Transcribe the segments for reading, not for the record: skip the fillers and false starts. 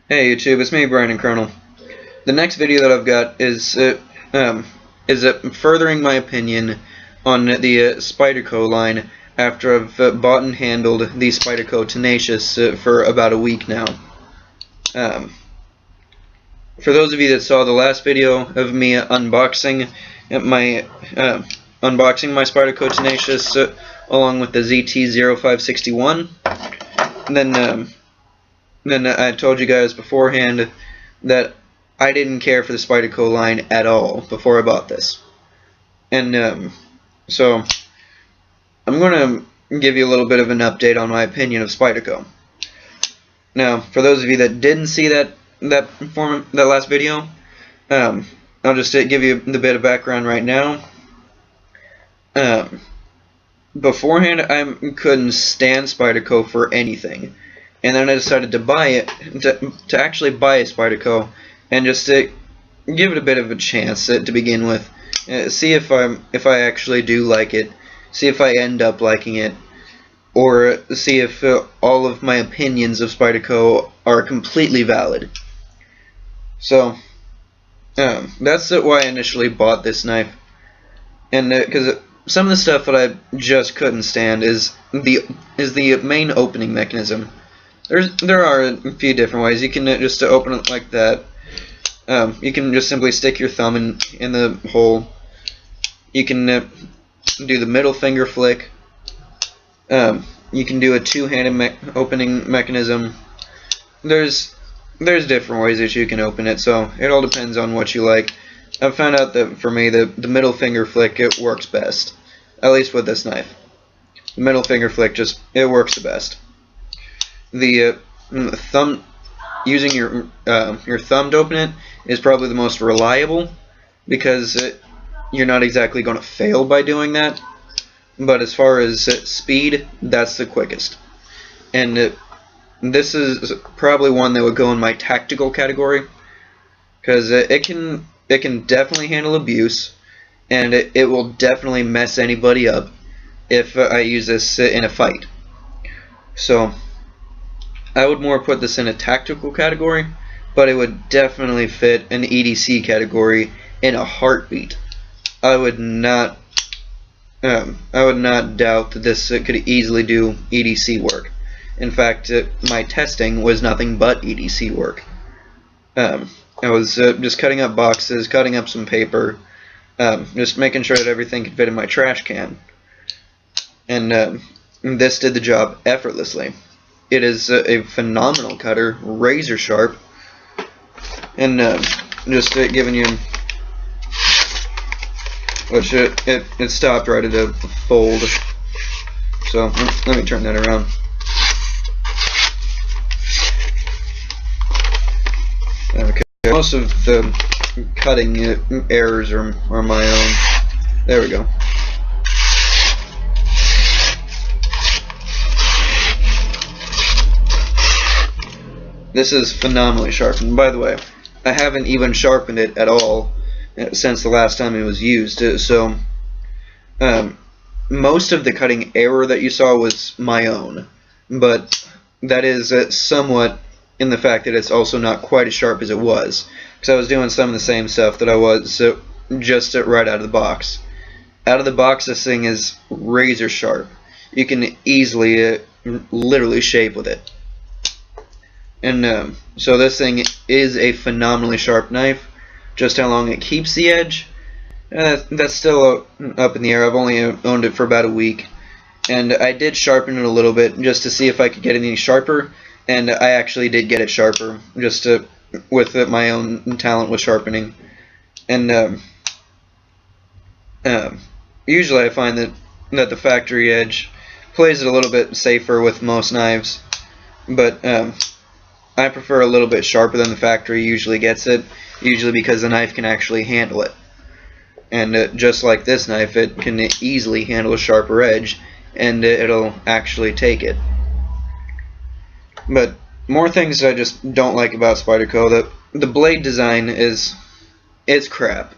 Hey YouTube, it's me, Brian and Colonel. The next video that I've got is furthering my opinion on the Spyderco line after I've bought and handled the Spyderco Tenacious for about a week now. For those of you that saw the last video of me unboxing my Spyderco Tenacious along with the ZT-0561, then I told you guys beforehand that I didn't care for the Spyderco line at all before I bought this. And so I'm going to give you a little bit of an update on my opinion of Spyderco. Now, for those of you that didn't see that last video, I'll just give you the bit of background right now. Beforehand, I couldn't stand Spyderco for anything. And then I decided to buy it, to actually buy a Spyderco, and just to give it a bit of a chance to begin with. See if I actually do like it, see if I end up liking it, or see if all of my opinions of Spyderco are completely valid. So, that's why I initially bought this knife. And because some of the stuff that I just couldn't stand is the main opening mechanism. There are a few different ways. You can just open it like that. You can just simply stick your thumb in the hole. You can do the middle finger flick. You can do a two-handed opening mechanism. There's different ways that you can open it, so it all depends on what you like. I've found out that for me, the middle finger flick, it works best, at least with this knife. The middle finger flick it works the best. The thumb, using your thumb to open it is probably the most reliable, because you're not exactly going to fail by doing that. But as far as speed, that's the quickest. And this is probably one that would go in my tactical category, because it can definitely handle abuse, and it will definitely mess anybody up if I use this in a fight. So I would more put this in a tactical category, but it would definitely fit an EDC category in a heartbeat. I would not doubt that this could easily do EDC work. In fact, my testing was nothing but EDC work. I was just cutting up boxes, cutting up some paper, just making sure that everything could fit in my trash can. And this did the job effortlessly. It is a phenomenal cutter, razor sharp, and just giving you, which it stopped right at a fold. So let me turn that around. Okay, most of the cutting errors are my own. There we go. This is phenomenally sharpened. By the way, I haven't even sharpened it at all since the last time it was used. So most of the cutting error that you saw was my own, but that is somewhat in the fact that it's also not quite as sharp as it was, because I was doing some of the same stuff that I was just right out of the box. Out of the box, this thing is razor sharp. You can easily, literally shave with it. And so this thing is a phenomenally sharp knife. Just how long it keeps the edge, that's still up in the air. I've only owned it for about a week, and I did sharpen it a little bit just to see if I could get it any sharper, and I actually did get it sharper, just with my own talent with sharpening. And usually I find that the factory edge plays it a little bit safer with most knives, but I prefer a little bit sharper than the factory usually gets it, usually because the knife can actually handle it. And just like this knife, it can easily handle a sharper edge, and it'll actually take it. But more things I just don't like about Spyderco. The blade design it's crap.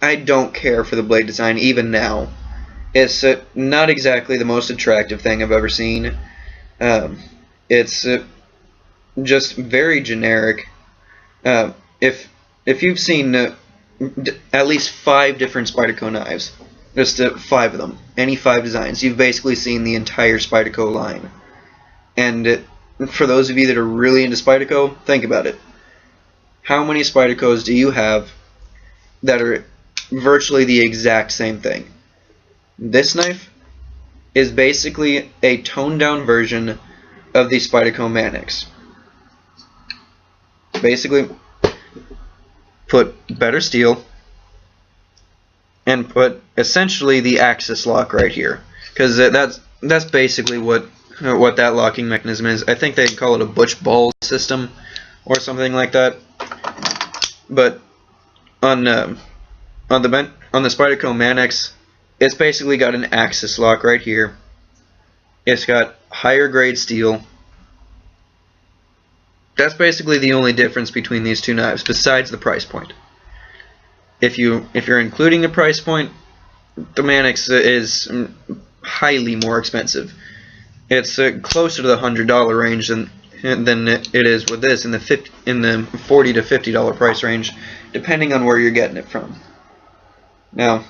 I don't care for the blade design even now. It's not exactly the most attractive thing I've ever seen. It's just very generic. If you've seen at least 5 different Spyderco knives, just 5 of them, any 5 designs, you've basically seen the entire Spyderco line. And for those of you that are really into Spyderco, think about it. How many Spydercos do you have that are virtually the exact same thing? This knife is basically a toned down version of the Spyderco Manix. Basically, put better steel and put essentially the axis lock right here, because that's basically what that locking mechanism is. I think they call it a Butch ball system or something like that. But on the Spyderco Manix, it's basically got an axis lock right here. It's got higher grade steel. That's basically the only difference between these two knives, besides the price point. If you're including the price point, the Manix is highly more expensive. It's closer to the $100 range than it is with this, in the $40 to $50 price range, depending on where you're getting it from. Now,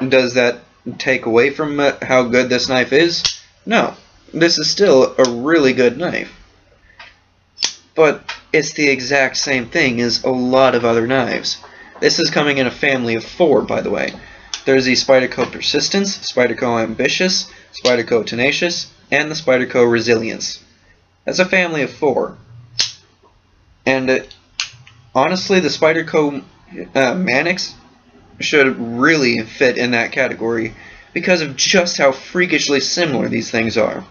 does that take away from how good this knife is? No, this is still a really good knife. But it's the exact same thing as a lot of other knives. This is coming in a family of 4, by the way. There's the Spyderco Persistence, Spyderco Ambitious, Spyderco Tenacious, and the Spyderco Resilience. That's a family of 4. And honestly, the Spyderco Manix should really fit in that category because of just how freakishly similar these things are.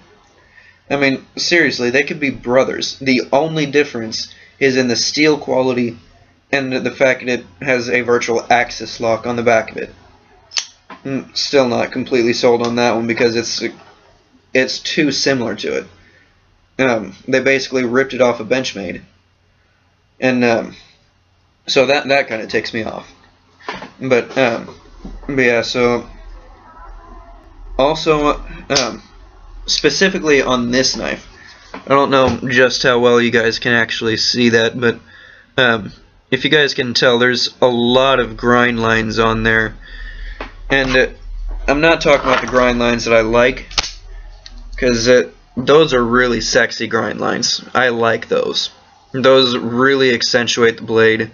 I mean, seriously, they could be brothers. The only difference is in the steel quality and the fact that it has a virtual axis lock on the back of it. Still not completely sold on that one because it's too similar to it. They basically ripped it off of Benchmade, and so that kind of ticks me off. But yeah, so also specifically on this knife, I don't know just how well you guys can actually see that, but if you guys can tell, there's a lot of grind lines on there. And I'm not talking about the grind lines that I like, because those are really sexy grind lines. I like those. Those really accentuate the blade.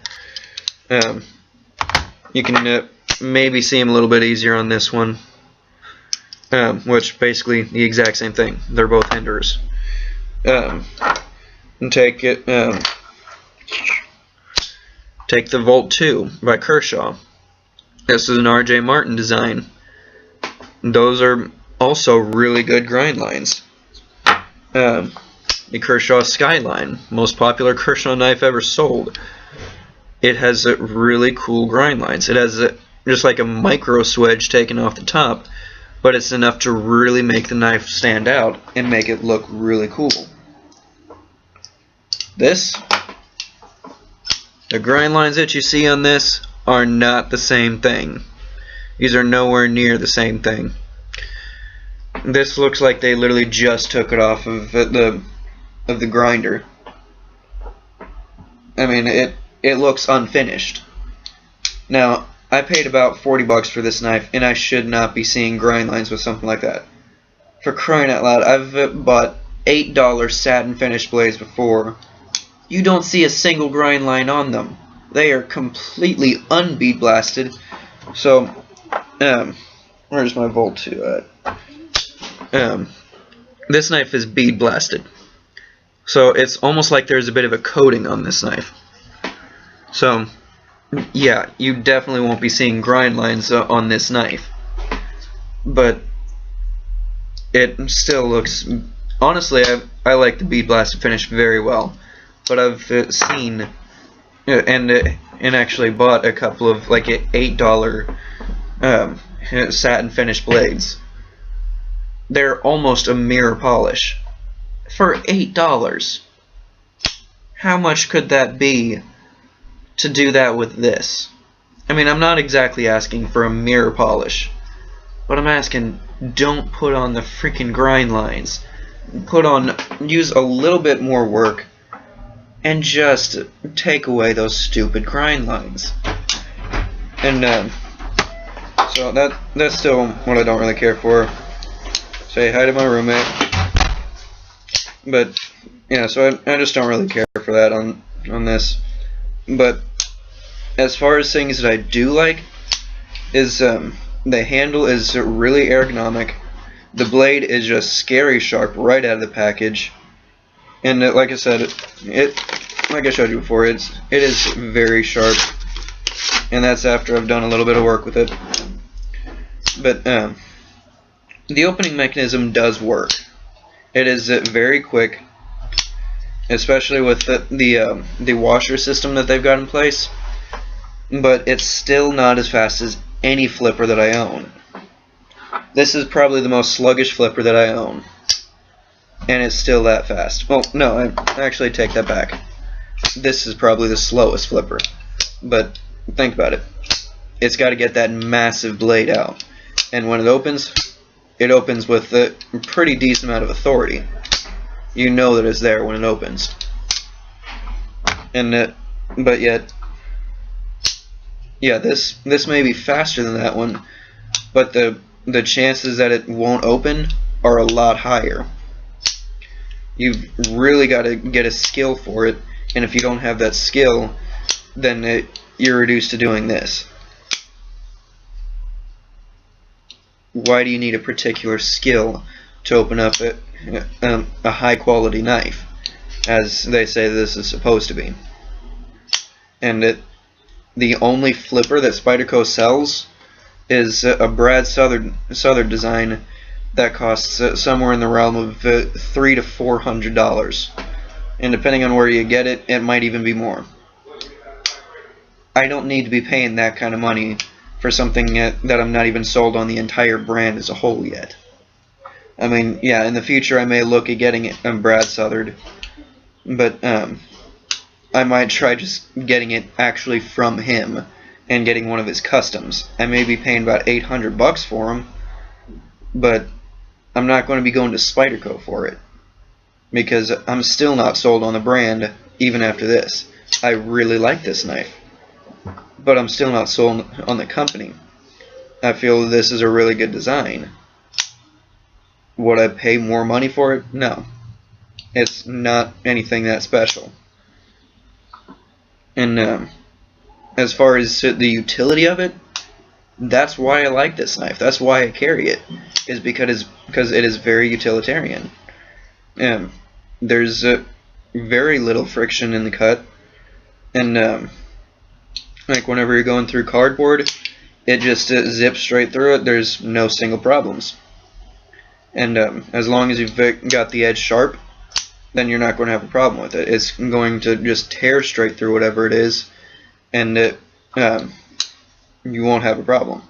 You can maybe see them a little bit easier on this one, which basically the exact same thing. They're both hinders. And take the Volt 2 by Kershaw. This is an R.J. Martin design. Those are also really good grind lines. The Kershaw Skyline, most popular Kershaw knife ever sold. It has really cool grind lines. It has just like a micro swedge taken off the top, but it's enough to really make the knife stand out and make it look really cool. The grind lines that you see on this are not the same thing. These are nowhere near the same thing. This looks like they literally just took it off of the grinder. I mean, it looks unfinished. Now, I paid about $40 for this knife, and I should not be seeing grind lines with something like that. For crying out loud, I've bought $8 satin finished blades before. You don't see a single grind line on them. They are completely unbead blasted. So, where's my Volt 2 at? This knife is bead blasted. So it's almost like there's a bit of a coating on this knife. So, yeah, you definitely won't be seeing grind lines on this knife. But it still looks... Honestly, I like the bead blasted finish very well. But I've seen and actually bought a couple of like $8 satin finished blades. They're almost a mirror polish for $8. How much could that be to do that with this? I mean, I'm not exactly asking for a mirror polish, but I'm asking, don't put on the freaking grind lines. Use a little bit more work and just take away those stupid grind lines. And so that's still what I don't really care for. Say hi to my roommate. But yeah, so I just don't really care for that on this. But as far as things that I do like is the handle is really ergonomic. The blade is just scary sharp right out of the package. And like I said, like I showed you before, it is very sharp. And that's after I've done a little bit of work with it. But the opening mechanism does work. It is very quick, especially with the washer system that they've got in place. But it's still not as fast as any flipper that I own. This is probably the most sluggish flipper that I own, and it's still that fast. Well, no, I actually take that back. This is probably the slowest flipper. But think about it. It's got to get that massive blade out, and when it opens with a pretty decent amount of authority. You know that it's there when it opens. And but yet, yeah, this may be faster than that one, but the chances that it won't open are a lot higher. You've really got to get a skill for it, and if you don't have that skill, then you're reduced to doing this. Why do you need a particular skill to open up a high quality knife, as they say this is supposed to be? And the only flipper that Spyderco sells is a Brad Southern design that costs somewhere in the realm of $300 to $400, and depending on where you get it, it might even be more. I don't need to be paying that kind of money for something that I'm not even sold on the entire brand as a whole yet. I mean, yeah, in the future I may look at getting it Brad Southern, but I might try just getting it actually from him and getting one of his customs. I may be paying about $800 for them, but I'm not going to be going to Spyderco for it, because I'm still not sold on the brand even after this. I really like this knife, but I'm still not sold on the company. I feel this is a really good design. Would I pay more money for it? No. It's not anything that special. And as far as the utility of it, that's why I like this knife. That's why I carry it, is because it is very utilitarian. There's very little friction in the cut, and like whenever you're going through cardboard, it just zips straight through it. There's no single problems. And as long as you've got the edge sharp, then you're not going to have a problem with it. It's going to just tear straight through whatever it is, and you won't have a problem.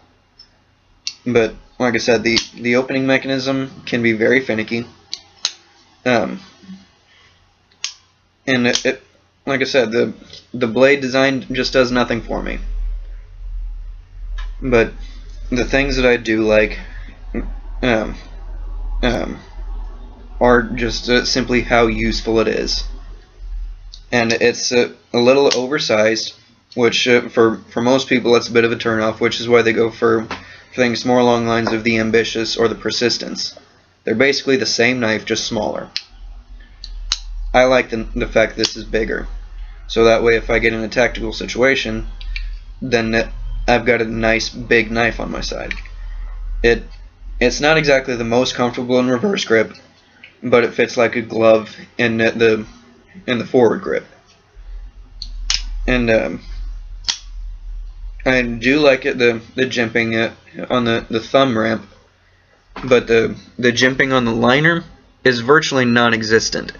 But like I said, the opening mechanism can be very finicky. And like I said, the blade design just does nothing for me. But the things that I do like are just simply how useful it is. And it's a little oversized, which for most people that's a bit of a turnoff, which is why they go for things more along the lines of the Ambitious or the Persistence. They're basically the same knife, just smaller. I like the fact this is bigger, so that way if I get in a tactical situation, then I've got a nice big knife on my side. It's not exactly the most comfortable in reverse grip, but it fits like a glove in the forward grip. And I do like it, the jimping on the thumb ramp, but the jimping on the liner is virtually non-existent.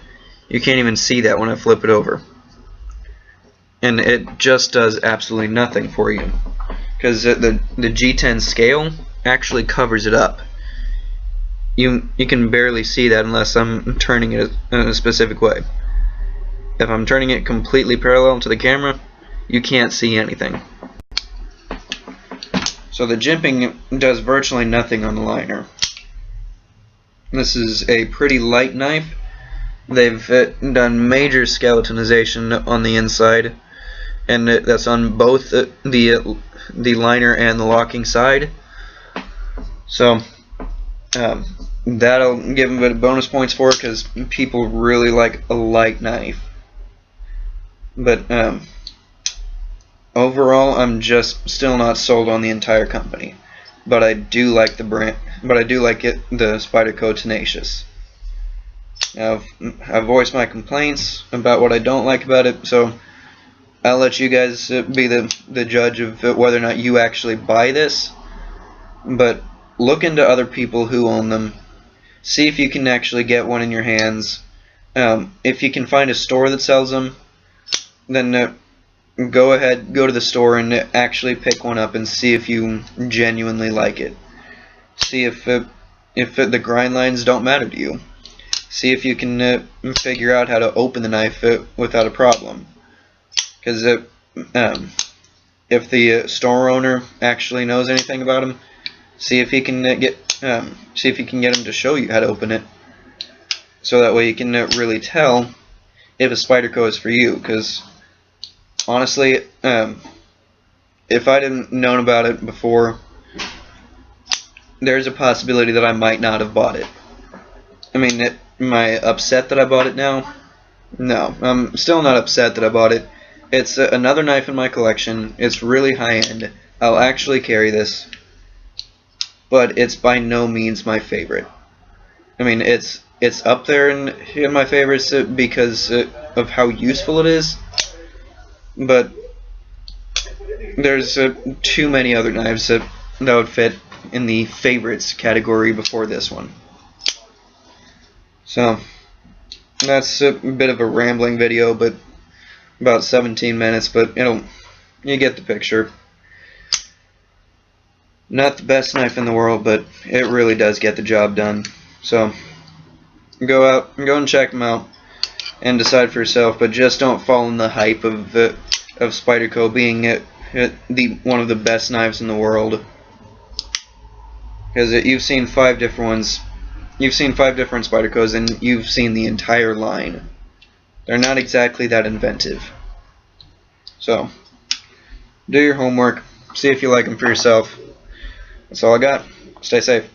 You can't even see that when I flip it over. And it just does absolutely nothing for you, because the G10 scale actually covers it up. You can barely see that unless I'm turning it in a specific way. If I'm turning it completely parallel to the camera, you can't see anything. So the jimping does virtually nothing on the liner. This is a pretty light knife, They've done major skeletonization on the inside, and that's on both the liner and the locking side. So that'll give them a bit of bonus points for it, because people really like a light knife. But overall, I'm just still not sold on the entire company. But I do like the brand. But I do like the Spyderco Tenacious. I've voiced my complaints about what I don't like about it, so I'll let you guys be the judge of whether or not you actually buy this. But look into other people who own them. See if you can actually get one in your hands. If you can find a store that sells them, then go ahead, go to the store and actually pick one up and see if you genuinely like it. See if the grind lines don't matter to you. See if you can figure out how to open the knife without a problem. Because if the store owner actually knows anything about them, see if he can get him to show you how to open it. So that way you can really tell if a Spyderco is for you. Because honestly, if I didn't known about it before, there's a possibility that I might not have bought it. I mean, am I upset that I bought it now? No, I'm still not upset that I bought it. It's another knife in my collection. It's really high-end. I'll actually carry this. But it's by no means my favorite. I mean, it's up there in my favorites because of how useful it is. But there's too many other knives that would fit in the favorites category before this one. So that's a bit of a rambling video, but about 17 minutes, but you get the picture. Not the best knife in the world, but it really does get the job done. So go and check them out and decide for yourself, but just don't fall in the hype of Spyderco being one of the best knives in the world. Because you've seen 5 different ones. You've seen 5 different Spydercos, and you've seen the entire line. They're not exactly that inventive. So, do your homework. See if you like them for yourself. That's all I got. Stay safe.